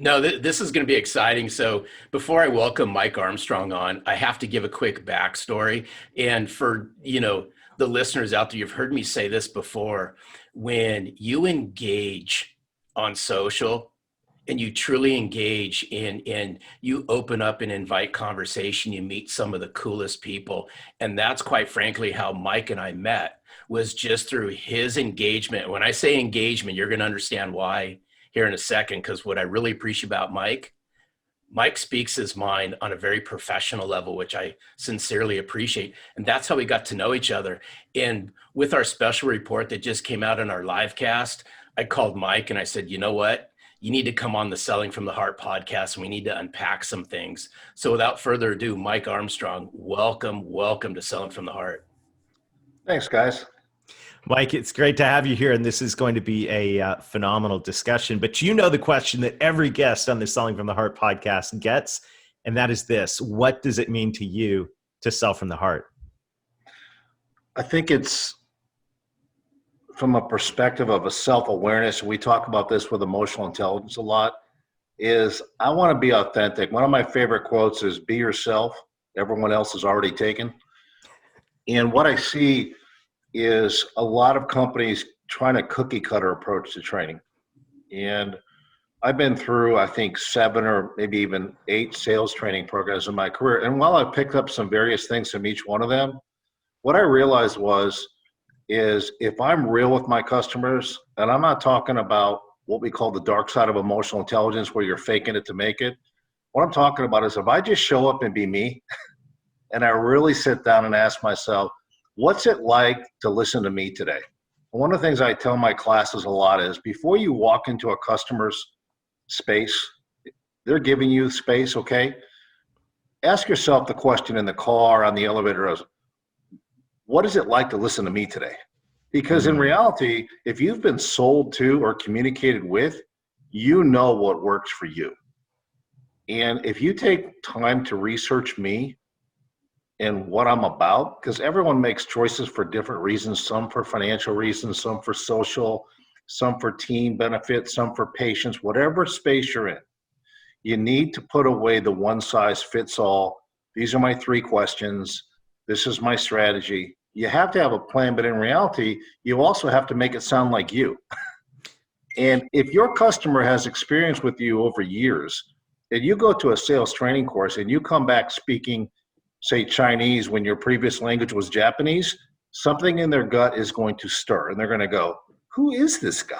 No, this is going to be exciting. So before I welcome Mike Armstrong on, I have to give a quick backstory. And for, the listeners out there, you've heard me say this before. When you engage on social and you truly engage and you open up and invite conversation, you meet some of the coolest people. And that's quite frankly how Mike and I met, was just through his engagement. When I say engagement, you're going to understand why here in a second, because what I really appreciate about Mike speaks his mind on a very professional level, which I sincerely appreciate. And that's how we got to know each other. And with our special report that just came out in our live cast, I called Mike and I said, you know what? You need to come on the Selling from the Heart podcast and we need to unpack some things. So without further ado, Mike Armstrong, welcome to Selling from the Heart. Thanks, guys. Mike, it's great to have you here, and this is going to be a phenomenal discussion. But you know the question that every guest on the Selling from the Heart podcast gets, and that is this: what does it mean to you to sell from the heart? I think it's from a perspective of a self-awareness. We talk about this with emotional intelligence a lot, is I want to be authentic. One of my favorite quotes is, be yourself. Everyone else is already taken. And what I see is a lot of companies trying a cookie cutter approach to training. And I've been through, I think, 7 or maybe even 8 sales training programs in my career. And while I picked up some various things from each one of them, what I realized is if I'm real with my customers, and I'm not talking about what we call the dark side of emotional intelligence where you're faking it to make it. What I'm talking about is if I just show up and be me, and I really sit down and ask myself, what's it like to listen to me today? One of the things I tell my classes a lot is before you walk into a customer's space, they're giving you space, okay? Ask yourself the question in the car, on the elevator, what is it like to listen to me today? Because in reality, if you've been sold to or communicated with, you know what works for you. And if you take time to research me, and what I'm about, because everyone makes choices for different reasons, some for financial reasons, some for social, some for team benefits, some for patients, whatever space you're in. You need to put away the one size fits all. These are my 3 questions. This is my strategy. You have to have a plan, but in reality, you also have to make it sound like you. And if your customer has experience with you over years, and you go to a sales training course and you come back speaking say Chinese when your previous language was Japanese, something in their gut is going to stir and they're going to go, who is this guy?